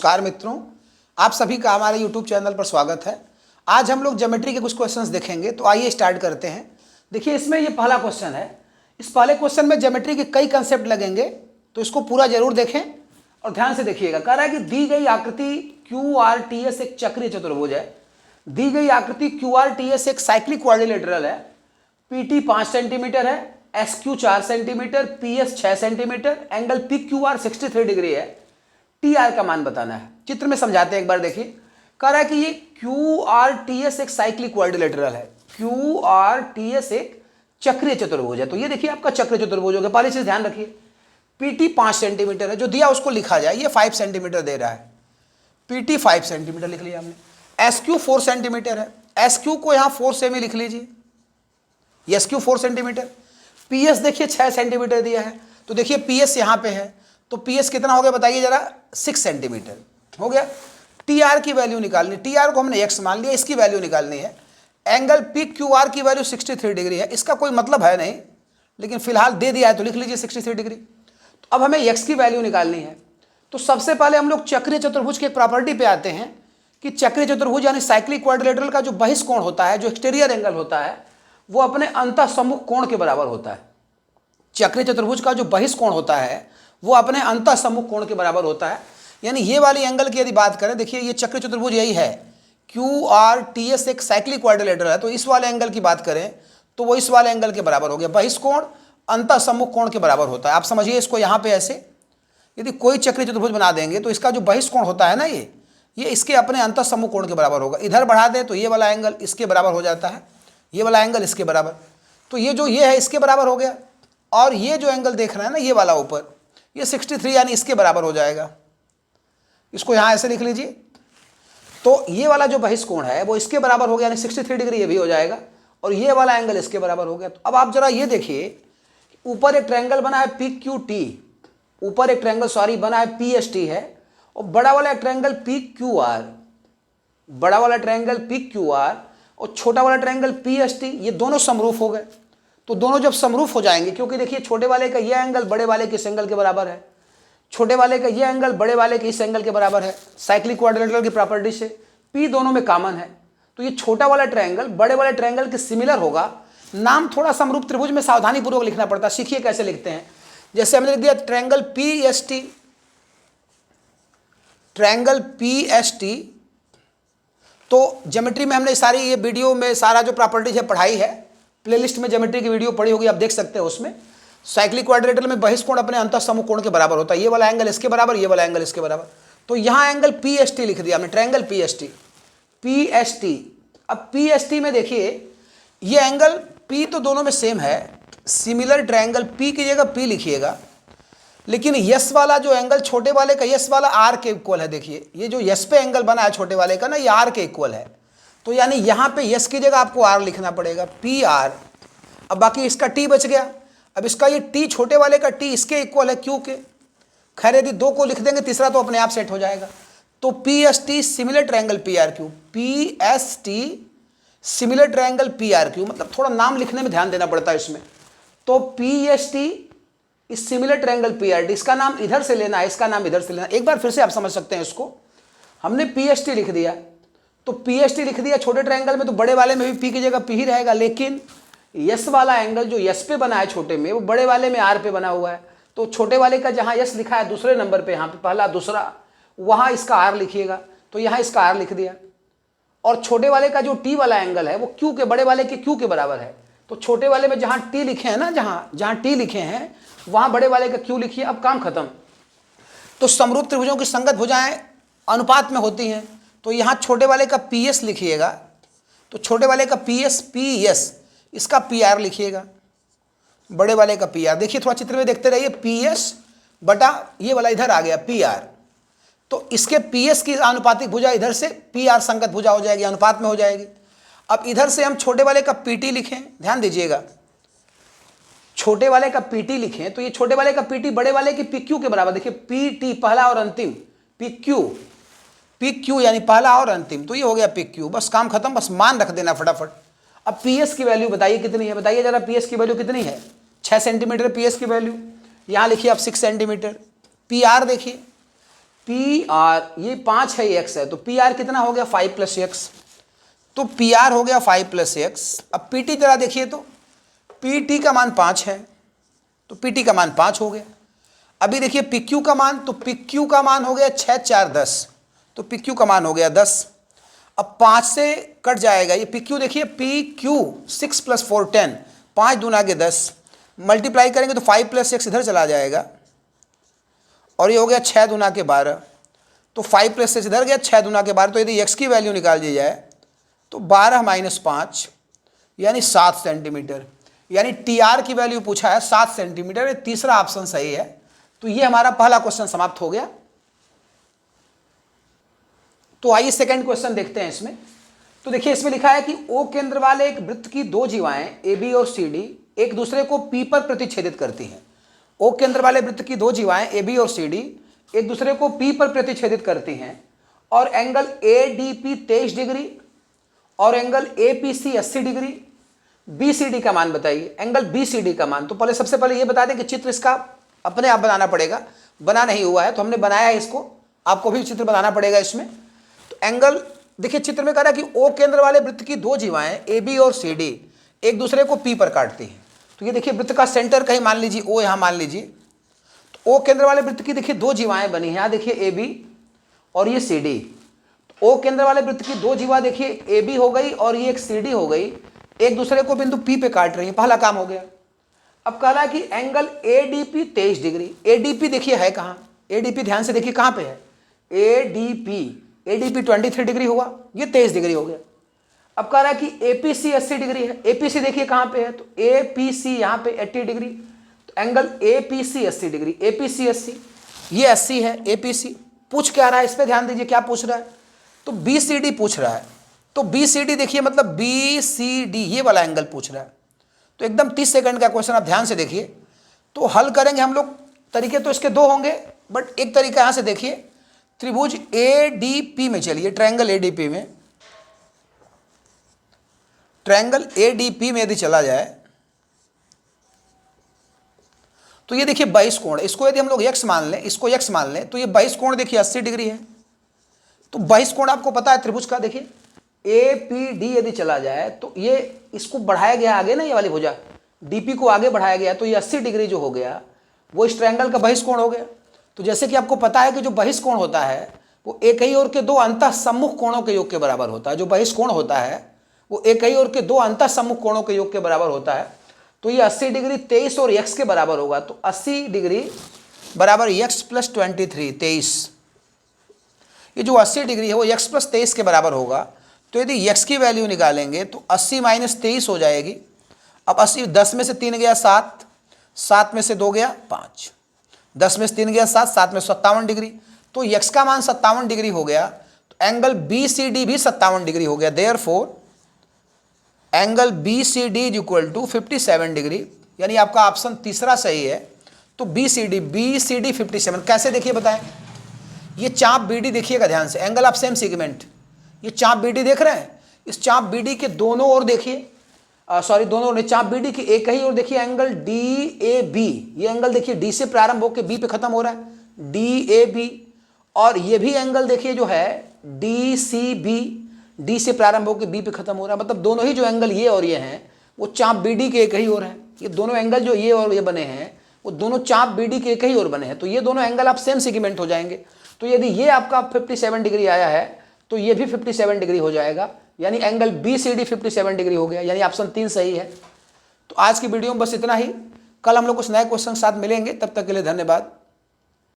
नमस्कार मित्रों, आप सभी का हमारे YouTube चैनल पर स्वागत है। आज हम लोग ज्योमेट्री के कुछ क्वेश्चंस देखेंगे, तो आइए स्टार्ट करते हैं। देखिए, इसमें ये पहला क्वेश्चन है। इस पहले क्वेश्चन में ज्योमेट्री के कई कंसेप्ट लगेंगे, तो इसको पूरा जरूर देखें और ध्यान से देखिएगा। कह रहा है कि दी गई आकृति QRTS एक चक्रीय चतुर्भुज है। दी गई आकृति QRTS एक साइक्लिक क्वाड्रिलेटरल है। PT 5 सेंटीमीटर है, SQ 4 centimetre, PS 6 centimetre, angle PQR 63 degree है। TR का मान बताना है। चित्र में समझाते हैं, एक बार देखिए। कह रहा है कि ये QRTS एक साइक्लिक क्वाड्रिलेटरल है। QRTS एक चक्रीय चतुर्भुज है। तो ये देखिए आपका चक्रीय चतुर्भुज हो गया। पहली चीज ध्यान रखिए, PT 5 सेंटीमीटर है, जो दिया उसको लिखा जाए। ये 5 सेंटीमीटर दे रहा है, PT 5 सेंटीमीटर लिख लिया हमने। SQ 4 सेंटीमीटर है, SQ को यहाँ 4 सेमी लिख लीजिए। SQ 4 centimetre. PS देखिए 6 सेंटीमीटर दिया है, तो देखिए PS यहाँ पे है, तो PS कितना हो गया बताइए जरा, 6 सेंटीमीटर हो गया। TR की वैल्यू निकालनी, TR को हमने x मान लिया, इसकी वैल्यू निकालनी है। एंगल PQR की वैल्यू 63 डिग्री है। इसका कोई मतलब है नहीं, लेकिन फिलहाल दे दिया है तो लिख लीजिए 63 डिग्री। तो अब हमें x की वैल्यू निकालनी है। तो सबसे पहले हम लोग चक्रीय चतुर्भुज की एक प्रॉपर्टी पे आते हैं कि चक्रीय चतुर्भुज यानी साइक्लिक क्वाड्रिलेटरल का जो बहिष्कोण होता है, जो एक्सटीरियर एंगल होता है, वो अपने अंतःसम्मुख कोण के बराबर होता है। चक्रीय चतुर्भुज का जो बहिष्कोण होता है वो अपने अंतःसम्मुख कोण के बराबर होता है। यानी ये वाली एंगल की यदि बात करें, देखिए ये चक्रीय चतुर्भुज यही है, QRTS एक साइक्लिक क्वाड्रिलेटरल है। तो इस वाले एंगल की बात करें तो वो इस वाले एंगल के बराबर हो गया। बहिष्कोण अंतःसम्मुख कोण के बराबर होता है। आप समझिए इसको यहाँ पे ऐसे, यदि कोई चक्रीय चतुर्भुज बना देंगे तो इसका जो बहिष्कोण होता है ना, ये इसके अपने अंतःसम्मुख कोण के बराबर होगा। इधर बढ़ा दें तो ये वाला एंगल इसके बराबर हो जाता है, ये वाला एंगल इसके बराबर। तो ये जो ये है इसके बराबर हो गया, और ये जो एंगल देख रहे हैं ना ये वाला ऊपर, ये 63 यानी इसके बराबर हो जाएगा। इसको यहाँ ऐसे लिख लीजिए। तो ये वाला जो बहिष्कोण है वो इसके बराबर हो गया, यानी 63 डिग्री ये भी हो जाएगा, और ये वाला एंगल इसके बराबर हो गया। तो अब आप जरा ये देखिए, ऊपर एक ट्रायंगल बना है PQT, ऊपर एक ट्रायंगल बना है PST है, और बड़ा वाला एक ट्रायंगल PQR, बड़ा वाला ट्रायंगल PQR और छोटा वाला ट्रायंगल PST, ये दोनों समरूप हो गए। तो दोनों जब समरूप हो जाएंगे, क्योंकि देखिए छोटे वाले का ये एंगल बड़े वाले के इस एंगल के बराबर है, छोटे वाले का ये एंगल बड़े वाले के इस एंगल के बराबर है। साइक्लिक क्वाड्रिलेटरल की प्रॉपर्टी से P दोनों में कॉमन है, तो ये छोटा वाला ट्रायंगल बड़े वाले ट्रायंगल के सिमिलर होगा। नाम थोड़ा समरूप त्रिभुज में सावधानी पूर्वक लिखना पड़ता है। सीखिए कैसे लिखते हैं। जैसे हमने लिख दिया ट्रायंगल PST, ट्रायंगल PST। तो ज्योमेट्री में हमने सारी ये वीडियो में सारा जो प्रॉपर्टीज है पढ़ाई है, प्लेलिस्ट में ज्योमेट्री की वीडियो पड़ी होगी, आप देख सकते हैं उसमें। साइक्लिक क्वाड्रिलेटरल में बहिष्कोण अपने अंतःसम्मुख कोण के बराबर होता है। ये वाला एंगल इसके बराबर, ये वाला एंगल इसके बराबर। तो यहाँ एंगल PST लिख दिया हमने, ट्रायंगल PST। अब PST में देखिए ये एंगल P तो दोनों में सेम है, सिमिलर ट्रायंगल P की जगह P लिखिएगा, लेकिन यस वाला जो एंगल छोटे वाले का, यस वाला R के इक्वल है। देखिए ये जो यस पे एंगल बना है छोटे वाले का ना, ये R के इक्वल है। तो यानी यहाँ पे यस की जगह आपको R लिखना पड़ेगा, PR। अब बाकी इसका T बच गया। अब इसका ये T छोटे वाले का T इसके इक्वल है Q के। खैर यदि दो को लिख देंगे तीसरा तो अपने आप सेट हो जाएगा। तो PST similar triangle PRQ, PST similar triangle PRQ, मतलब थोड़ा नाम लिखने में ध्यान देना पड़ता है इसमें। तो PST इस सिमिलर ट्रायंगल PRT, इसका नाम इधर से लेना है, इसका नाम इधर से लेना। एक बार फिर से आप समझ सकते हैं इसको। हमने PST लिख दिया, तो PST लिख दिया छोटे ट्रायंगल में, तो बड़े वाले में भी P की जगह P ही रहेगा, लेकिन यस वाला एंगल जो यस पे बना है छोटे में, वो बड़े वाले में R पे बना हुआ है। तो छोटे वाले का जहाँ यस लिखा है दूसरे नंबर पे, यहाँ पे पहला दूसरा, वहाँ इसका R लिखिएगा। तो यहाँ इसका R लिख दिया। और छोटे वाले का जो T वाला एंगल है वो Q के, बड़े वाले के Q के बराबर है। तो छोटे वाले में जहाँ T लिखे हैं ना, जहाँ T लिखे हैं वहाँ बड़े वाले का Q लिखिए। अब काम खत्म। तो समरूप त्रिभुजों की संगत भुजाएं अनुपात में होती हैं, तो यहाँ छोटे वाले का PS लिखिएगा। तो छोटे वाले का PS, इसका PR लिखिएगा, बड़े वाले का PR। देखिए थोड़ा चित्र में देखते रहिए, PS बटा ये वाला इधर आ गया PR। तो इसके PS की आनुपातिक भुजा इधर से PR संगत भुजा हो जाएगी, अनुपात में हो जाएगी। अब इधर से हम छोटे वाले का PT लिखें, ध्यान दीजिएगा, छोटे वाले का PT लिखें तो ये छोटे वाले का PT बड़े वाले की PQ के बराबर। देखिए PT पहला और अंतिम, PQ यानी पहला और अंतिम, तो ये हो गया PQ। बस काम खत्म, बस मान रख देना फटाफट। अब PS की वैल्यू बताइए कितनी है, बताइए जरा PS की वैल्यू कितनी है। 6 सेंटीमीटर PS की वैल्यू, यहाँ लिखिए आप 6 सेंटीमीटर। PR देखिए, पी आर, ये 5 है, ये एक्स है, तो पी आर कितना हो गया 5 प्लस एक्स, तो पी आर हो गया 5 प्लस एक्स। अब पी टी जरा देखिए, तो पी टी का मान 5 है, तो पी टी का मान 5 हो गया। अभी देखिए पी क्यू का मान, तो पी क्यू का मान हो गया 6 4 10, तो पी क्यू का मान हो गया 10। अब 5 से कट जाएगा ये पी क्यू, देखिए पी क्यू 6 प्लस 4 10, 5 दूना के 10, मल्टीप्लाई करेंगे तो 5 प्लस एक्स इधर चला जाएगा, और ये हो गया 6 दूना के 12, तो 5 प्लस एक्स इधर गया, 6 दूना के 12, तो यदि एक्स की वैल्यू निकाल दी जाए तो 12 माइनस 5 यानी 7 सेंटीमीटर, यानी टी आर की वैल्यू पूछा है 7 सेंटीमीटर। ये तीसरा ऑप्शन सही है। तो ये हमारा पहला क्वेश्चन समाप्त हो गया। तो आइए सेकंड क्वेश्चन देखते हैं इसमें। तो देखिए इसमें लिखा है कि ओ केंद्र वाले एक वृत्त की दो जीवाएं ए बी और सी डी एक दूसरे को पी पर प्रतिच्छेदित करती हैं। ओ केंद्र वाले वृत्त की दो जीवाएं ए बी और सी डी एक दूसरे को पी पर प्रतिच्छेदित करती हैं और angle A D P 23 degree और angle A P C 80 degree. B C D का मान बताइए, एंगल बी सी डी का मान। तो पहले सबसे पहले ये बता दें कि चित्र इसका अपने आप बनाना पड़ेगा, बना नहीं हुआ है, तो हमने बनाया है इसको, आपको भी चित्र बनाना पड़ेगा इसमें। तो एंगल देखिए चित्र में कह रहा है कि ओ केंद्र वाले वृत्त की दो जीवाएं ए बी और सी डी एक दूसरे को पी पर काटती हैं। तो ये देखिए वृत्त का सेंटर कहीं मान लीजिए ओ, यहाँ मान लीजिए। तो ओ केंद्र वाले वृत्त की देखिए दो जीवाएं बनी हैं, यहाँ देखिए ए बी और ये सी डी। तो ओ केंद्र वाले वृत्त की दो जीवा देखिए ए बी हो गई और ये एक सी डी हो गई, एक दूसरे को बिंदु पी पे काट रही है, पहला काम हो गया। अब कह रहा है कि angle A D P 23 degree. A D P देखिए है कहाँ, ए डी पी ध्यान से देखिए कहाँ पे है, ए डी पी 23 डिग्री हुआ, ये 23 डिग्री हो गया। अब कह रहा है कि एपीसी 80 डिग्री है, एपीसी देखिए कहाँ पे है, तो एपीसी यहाँ पे 80 डिग्री, तो एंगल एपीसी 80 डिग्री, एपीसी 80, ये 80 है एपीसी। पूछ क्या रहा है, इस पे ध्यान दीजिए क्या पूछ रहा है, तो बीसीडी पूछ रहा है। तो बीसीडी देखिए मतलब बीसीडी ये वाला एंगल पूछ रहा है। तो एकदम 30 सेकंड का क्वेश्चन, आप ध्यान से देखिए। तो हल करेंगे हम लोग, तरीके तो इसके दो होंगे, बट एक तरीका यहाँ से देखिए, त्रिभुज एडीपी में चलिए, ट्रायंगल एडीपी में, ट्रायंगल एडीपी में यदि चला जाए तो ये देखिए 22 कोण, इसको यदि हम लोग x मान लें, इसको x मान लें, तो ये 22 कोण देखिए 80 डिग्री है। तो 22 कोण आपको पता है त्रिभुज का, देखिए ए पी डी यदि चला जाए तो ये इसको बढ़ाया गया आगे ना, ये वाली भुजा डीपी को आगे बढ़ाया गया, तो ये 80 डिग्री जो हो गया वो इस ट्रायंगल का बहिष्कोण हो गया। तो जैसे कि आपको पता है कि जो बहिष्कोण होता है वो एक ही ओर के दो अंतः सम्मुख कोणों के योग के बराबर होता है। जो बहिष्कोण होता है वो एक ही ओर के दो अंतः सम्मुख कोणों के योग के बराबर होता है। तो ये 80 डिग्री 23 और x के बराबर होगा, तो 80 डिग्री बराबर x प्लस 23 23। ये जो 80 डिग्री है वो x प्लस 23 के बराबर होगा। तो यदि x की वैल्यू निकालेंगे तो 80 माइनस 23 हो जाएगी। अब 80, 10 में से 3 गया 7, 7 में से 2 गया 5, 10 में से 3 गया 7, 7 में 57 डिग्री, तो x का मान 57 डिग्री हो गया। तो एंगल बी सी डी भी 57 डिग्री हो गया। Therefore angle B C D is equal to 57 degree, यानी आपका ऑप्शन तीसरा सही है। तो बी सी डी 57। कैसे देखिए बताएं, ये चाप बी डी देखिएगा ध्यान से, एंगल ऑफ सेम सेगमेंट, ये चाप बी डी देख रहे हैं, इस चाप बी डी के दोनों ओर देखिए, सॉरी दोनों ने चाप बी डी की एक ही ओर देखिए एंगल डी ए बी, ये एंगल देखिए डी से प्रारंभ होकर बी पे खत्म हो रहा है, डी ए बी। और ये भी एंगल देखिए जो है डी सी बी, डी से प्रारंभ होकर बी पे खत्म हो रहा है। मतलब दोनों ही जो एंगल ये और ये हैं वो चाप बी डी के एक ही ओर है। ये दोनों एंगल जो ये और ये बने हैं वो दोनों चाप बी डी के एक ही ओर बने हैं, तो ये दोनों एंगल आप सेम सेगमेंट हो जाएंगे। तो यदि ये आपका 57 डिग्री आया है तो ये भी 57 डिग्री हो जाएगा, यानी angle B C D 57 degree हो गया, यानी ऑप्शन 3 सही है। तो आज की वीडियो में बस इतना ही, कल हम लोग कुछ नए क्वेश्चन के साथ मिलेंगे, तब तक के लिए धन्यवाद।